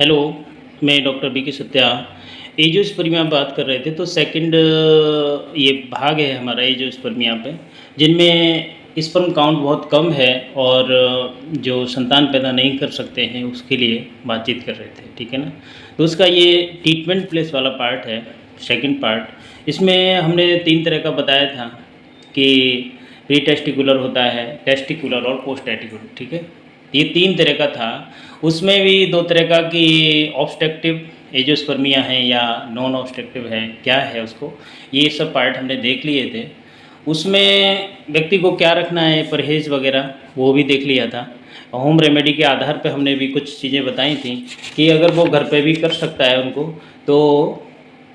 Hello, मैं doctor B के सत्या। एंजियोस्पर्मिया बात कर रहे थे तो सेकंड ये भाग है हमारा एंजियोस्पर्मिया पे, जिनमें स्पर्म काउंट बहुत कम है और जो संतान पैदा नहीं कर सकते हैं उसके लिए बातचीत कर रहे थे, ठीक है ना? तो उसका ये ट्रीटमेंट प्लेस वाला पार्ट है, सेकंड पार्ट। इसमें हमने 3 तरह का बताया था कि प्री टेस्टिकुलर होता है, टेस्टिकुलर और पोस्ट टेस्टिकुलर, ठीक है? ये 3 तरह का था। उसमें भी 2 तरह का कि ऑब्स्ट्रक्टिव एंजियोस्पर्मिया है या नॉन ऑब्स्ट्रक्टिव है, क्या है उसको, ये सब पार्ट हमने देख लिए थे। उसमें व्यक्ति को क्या रखना है, परहेज़ वगैरह, वो भी देख लिया था। होम रेमेडी के आधार पे हमने भी कुछ चीज़ें बताई थी कि अगर वो घर पे भी कर सकता है उनको, तो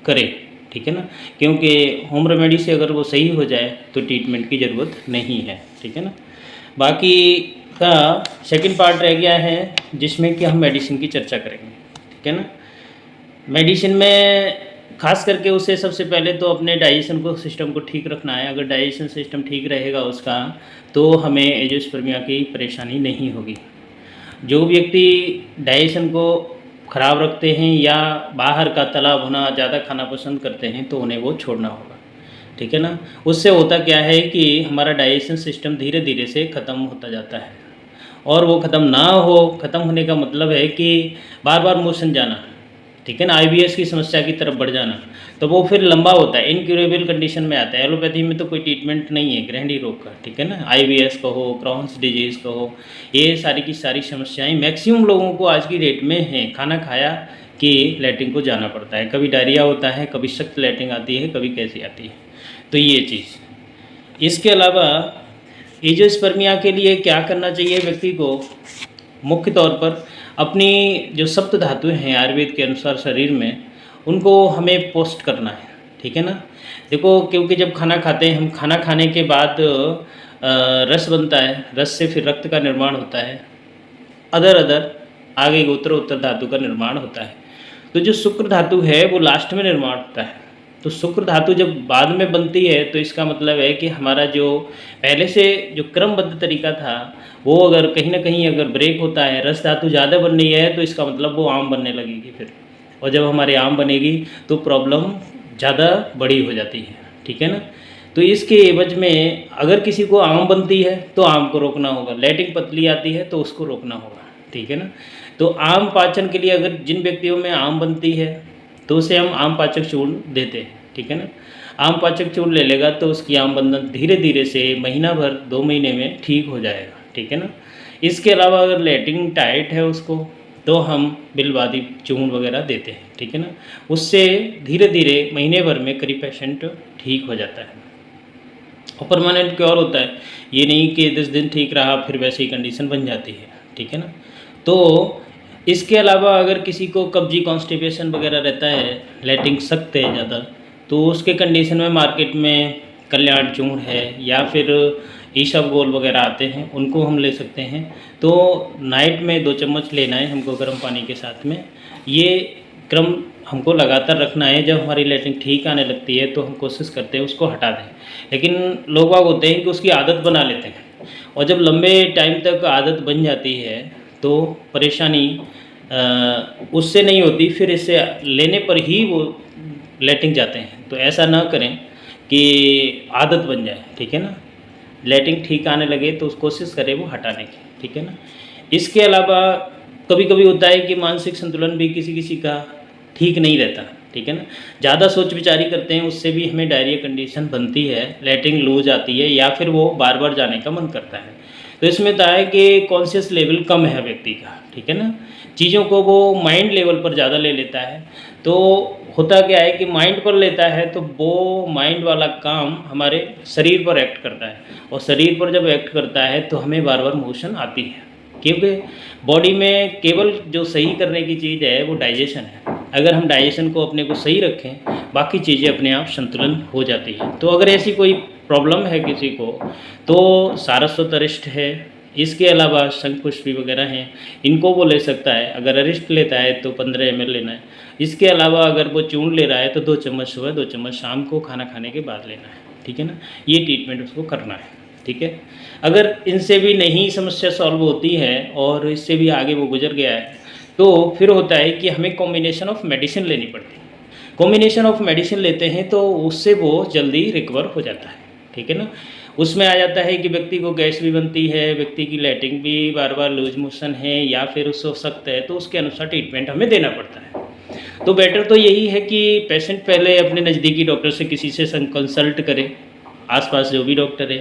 करे, ठीक है ना? क्योंकि होम रेमेडी से अगर वो सही हो जाए तो ट्रीटमेंट की ज़रूरत नहीं है, ठीक है ना? बाकी का सेकंड पार्ट रह गया है जिसमें कि हम मेडिसिन की चर्चा करेंगे, ठीक है ना? मेडिसिन में खास करके उसे सबसे पहले तो अपने डाइजेशन को सिस्टम को ठीक रखना है। अगर डाइजेशन सिस्टम ठीक रहेगा उसका, तो हमें एंजियोस्पर्मिया की परेशानी नहीं होगी। जो व्यक्ति डाइजेशन को ख़राब रखते हैं या बाहर का तला भुना ज़्यादा खाना पसंद करते हैं, तो उन्हें वो छोड़ना होगा, ठीक है ना? उससे होता क्या है कि हमारा डाइजेशन सिस्टम धीरे धीरे से ख़त्म होता जाता है, और वो ख़त्म ना हो, ख़त्म होने का मतलब है कि बार बार मोशन जाना, ठीक है ना? आईबीएस की समस्या की तरफ बढ़ जाना, तो वो फिर लंबा होता है, इनक्यूरेबल कंडीशन में आता है। एलोपैथी में तो कोई ट्रीटमेंट नहीं है ग्रहणी रोग का, ठीक है ना? आईबीएस कहो, क्रॉन्स डिजीज़ कहो, ये सारी की सारी समस्याएं मैक्सिमम लोगों को आज की डेट में हैं। खाना खाया कि लैट्रिन को जाना पड़ता है, कभी डायरिया होता है, कभी सख्त लैट्रिन आती है, कभी कैसी आती है, तो ये चीज़। इसके अलावा एंजियोस्पर्मिया के लिए क्या करना चाहिए व्यक्ति को? मुख्य तौर पर अपनी जो सप्त धातुएँ हैं आयुर्वेद के अनुसार शरीर में, उनको हमें पोस्ट करना है, ठीक है ना? देखो, क्योंकि जब खाना खाते हैं हम, खाना खाने के बाद रस बनता है, रस से फिर रक्त का निर्माण होता है, अदर अदर आगे उत्तर धातु का निर्माण होता है। तो जो शुक्र धातु है वो लास्ट में निर्माण होता है। तो शुक्र धातु जब बाद में बनती है तो इसका मतलब है कि हमारा जो पहले से जो क्रमबद्ध तरीका था, वो अगर कहीं न कहीं अगर ब्रेक होता है, रस धातु ज़्यादा बन रही है, तो इसका मतलब वो आम बनने लगेगी फिर। और जब हमारे आम बनेगी तो प्रॉब्लम ज़्यादा बड़ी हो जाती है, ठीक है ना? तो इसके एवज में अगर किसी को आम बनती है तो आम को रोकना होगा, लैट्रिन पतली आती है तो उसको रोकना होगा, ठीक है ना? तो आम पाचन के लिए अगर जिन व्यक्तियों में आम बनती है तो उसे हम आम पाचक चूर्ण देते हैं, ठीक है ना? आम पाचक चूर्ण ले लेगा तो उसकी आम बंधन धीरे धीरे से महीना भर 2 महीने में ठीक हो जाएगा, ठीक है ना? इसके अलावा अगर लैट्रिन टाइट है उसको, तो हम बिलवादी चूर्ण वगैरह देते हैं, ठीक है ना? उससे धीरे धीरे महीने भर में करीब पेशेंट ठीक हो जाता है। और परमानेंट क्योर होता है, ये नहीं कि 10 दिन ठीक रहा फिर वैसे ही कंडीशन बन जाती है, ठीक है ना? तो इसके अलावा अगर किसी को कब्जी कॉन्स्टिपेशन वगैरह रहता है, लैट्रिन सख्त है ज़्यादा, तो उसके कंडीशन में मार्केट में कल्याण चूर्ण है या फिर ईसबगोल वगैरह आते हैं, उनको हम ले सकते हैं। तो नाइट में 2 चम्मच लेना है हमको गर्म पानी के साथ में। ये क्रम हमको लगातार रखना है। जब हमारी लैट्रिन ठीक आने लगती है तो हम कोशिश करते हैं उसको हटा दें, लेकिन लोग बाग होते हैं कि उसकी आदत बना लेते हैं, और जब लंबे टाइम तक आदत बन जाती है तो परेशानी उससे नहीं होती, फिर इससे लेने पर ही वो लैट्रिन जाते हैं। तो ऐसा ना करें कि आदत बन जाए, ठीक है ना? लैट्रिन ठीक आने लगे तो उस कोशिश करें वो हटाने की, ठीक है ना? इसके अलावा कभी-कभी होता है कि मानसिक संतुलन भी किसी-किसी का ठीक नहीं रहता, ठीक है ना? ज़्यादा सोच विचारी करते हैं, उससे भी हमें डायरिया कंडीशन बनती है, लैट्रिन लूज़ आती है या फिर वो बार-बार जाने का मन करता है। तो इसमें होता है कि कॉन्शियस लेवल कम है व्यक्ति का, ठीक है ना? चीज़ों को वो माइंड लेवल पर ज़्यादा ले लेता है। तो होता क्या है कि माइंड पर लेता है तो वो माइंड वाला काम हमारे शरीर पर एक्ट करता है, और शरीर पर जब एक्ट करता है तो हमें बार-बार मोशन आती है, क्योंकि बॉडी में केवल जो सही करने की चीज़ है वो डाइजेशन है। अगर हम डाइजेशन को अपने को सही रखें, बाकी चीज़ें अपने आप संतुलन हो जाती हैं। तो अगर ऐसी कोई प्रॉब्लम है किसी को, तो सारस्वत अरिष्ट है, इसके अलावा शंखपुष्पी वगैरह हैं, इनको वो ले सकता है। अगर अरिष्ट लेता है तो 15 ml लेना है। इसके अलावा अगर वो चूर्ण ले रहा है तो 2 चम्मच सुबह, 2 चम्मच शाम को खाना खाने के बाद लेना है, ठीक है ना? ये ट्रीटमेंट उसको करना है, ठीक है? अगर इनसे भी नहीं समस्या सॉल्व होती है और इससे भी आगे वो गुजर गया है, तो फिर होता है कि हमें कॉम्बिनेशन ऑफ मेडिसिन लेनी पड़ती है। कॉम्बिनेशन ऑफ मेडिसिन लेते हैं तो उससे वो जल्दी रिकवर हो जाता है, ठीक है ना। उसमें आ जाता है कि व्यक्ति को गैस भी बनती है, व्यक्ति की लैट्रिन भी बार बार लूज मोशन है या फिर उसको सख्त है, तो उसके अनुसार ट्रीटमेंट हमें देना पड़ता है। तो बेटर तो यही है कि पेशेंट पहले अपने नज़दीकी डॉक्टर से किसी से कंसल्ट करे, आसपास जो भी डॉक्टर है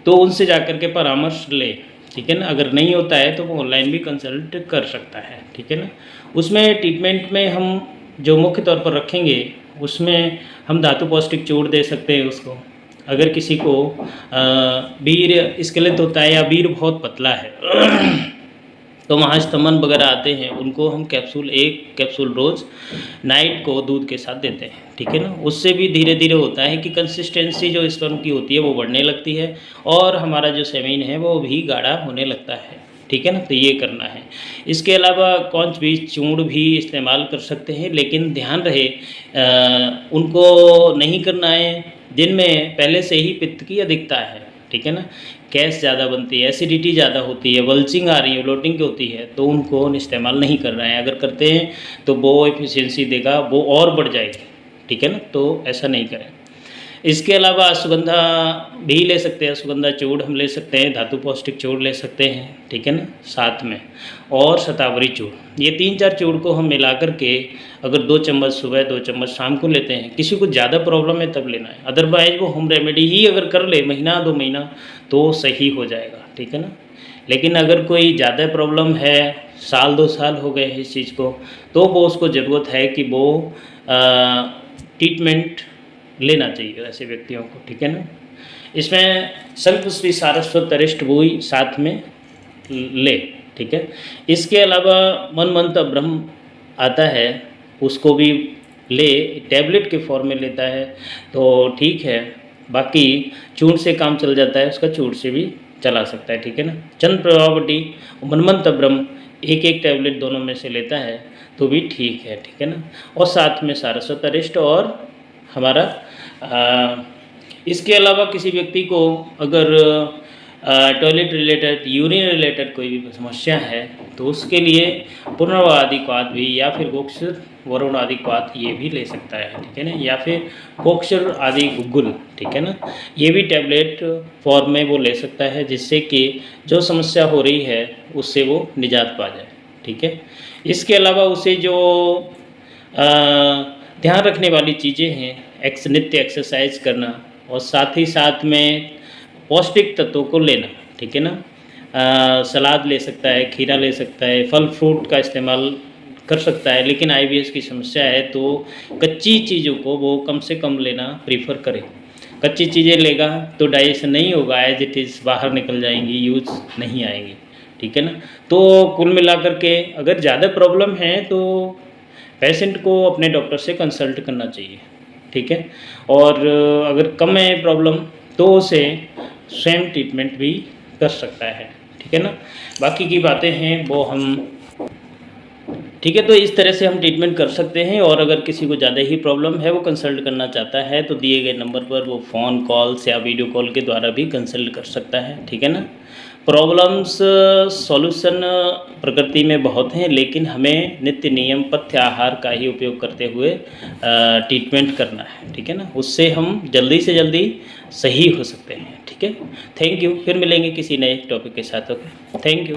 तो उनसे जाकर के परामर्श ले, ठीक है ना। अगर नहीं होता है तो वो ऑनलाइन भी कंसल्ट कर सकता है, ठीक है ना। उसमें ट्रीटमेंट में हम जो मुख्य तौर पर रखेंगे उसमें हम धातु पौष्टिक चूर्ण दे सकते हैं उसको। अगर किसी को वीर स्खलित होता है या वीर बहुत पतला है तो वहाँ स्तमन वगैरह आते हैं, उनको हम कैप्सूल, एक कैप्सूल रोज़ नाइट को दूध के साथ देते हैं, ठीक है ना। उससे भी धीरे धीरे होता है कि कंसिस्टेंसी जो स्पर्म की होती है वो बढ़ने लगती है और हमारा जो सेमीन है वो भी गाढ़ा होने लगता है, ठीक है ना। तो ये करना है। इसके अलावा कौन बीज चूर्ण भी इस्तेमाल कर सकते हैं, लेकिन ध्यान रहे उनको नहीं करना है जिनमें पहले से ही पित्त की अधिकता है, ठीक है ना। गैस ज़्यादा बनती है, एसिडिटी ज़्यादा होती है, वल्चिंग आ रही है, ब्लोटिंग होती है, तो उनको इस्तेमाल नहीं करना है। अगर करते हैं तो वो एफिशिएंसी देगा, वो और बढ़ जाएगी, ठीक है ना। तो ऐसा नहीं करें। इसके अलावा अश्वगंधा भी ले सकते हैं, अश्वगंधा चूर्ण हम ले सकते हैं, धातु पौष्टिक चूर्ण ले सकते हैं, ठीक है ना, साथ में, और शतावरी चूर्ण। ये 3-4 चूर्ण को हम मिला कर के अगर 2 चम्मच सुबह 2 चम्मच शाम को लेते हैं, किसी को ज़्यादा प्रॉब्लम है तब लेना है, अदरवाइज़ वो होम रेमेडी ही अगर कर ले महीना 2 महीना तो सही हो जाएगा, ठीक है ना। लेकिन अगर कोई ज़्यादा प्रॉब्लम है, साल 2 साल हो गए हैं इस चीज़ को, तो वो उसको ज़रूरत है कि वो ट्रीटमेंट लेना चाहिए ऐसे व्यक्तियों को, ठीक है ना। इसमें शंखपुष्पी सारस्वत अरिष्ट बुई साथ में ले, ठीक है। इसके अलावा मनमंत्र ब्रह्म आता है, उसको भी ले, टैबलेट के फॉर्म में लेता है तो ठीक है। बाकी चूर्ण से काम चल जाता है, उसका चूर्ण से भी चला सकता है, ठीक है ना। चंद्र प्रभावटी मनमंत्र ब्रह्म एक एक टैबलेट दोनों में से लेता है तो भी ठीक है, ठीक है ना। और साथ में सारस्वत अरिष्ट और हमारा इसके अलावा किसी व्यक्ति को अगर टॉयलेट रिलेटेड, यूरिन रिलेटेड कोई भी समस्या है तो उसके लिए पुनर्वादिक्वाद भी या फिर गोक्षर वरुण आदिक्वाद ये भी ले सकता है, ठीक है ना, या फिर गोक्षर आदि गुग्गुल, ठीक है ना। ये भी टैबलेट फॉर्म में वो ले सकता है जिससे कि जो समस्या हो रही है उससे वो निजात पा जाए, ठीक है। इसके अलावा उसे जो ध्यान रखने वाली चीज़ें हैं, नित्य एक्सरसाइज करना और साथ ही साथ में पौष्टिक तत्वों को लेना, ठीक है ना। सलाद ले सकता है, खीरा ले सकता है, फल फ्रूट का इस्तेमाल कर सकता है, लेकिन आईबीएस की समस्या है तो कच्ची चीज़ों को वो कम से कम लेना प्रीफर करें। कच्ची चीज़ें लेगा तो डाइजेशन नहीं होगा, एज इट इज़ बाहर निकल जाएंगी, यूज नहीं आएंगी, ठीक है ना। तो कुल मिलाकर के अगर ज़्यादा प्रॉब्लम है तो पेशेंट को अपने डॉक्टर से कंसल्ट करना चाहिए, ठीक है। और अगर कम है प्रॉब्लम तो उसे स्वयं ट्रीटमेंट भी कर सकता है, ठीक है ना। बाकी की बातें हैं वो हम, ठीक है, तो इस तरह से हम ट्रीटमेंट कर सकते हैं। और अगर किसी को ज़्यादा ही प्रॉब्लम है, वो कंसल्ट करना चाहता है तो दिए गए नंबर पर वो फ़ोन कॉल्स या वीडियो कॉल के द्वारा भी कंसल्ट कर सकता है, ठीक है ना। प्रॉब्लम्स सॉल्यूशन प्रकृति में बहुत हैं, लेकिन हमें नित्य नियम पथ्य आहार का ही उपयोग करते हुए ट्रीटमेंट करना है, ठीक है ना। उससे हम जल्दी से जल्दी सही हो सकते हैं, ठीक है। Thank you. फिर मिलेंगे किसी नए टॉपिक के साथ। Okay, thank you.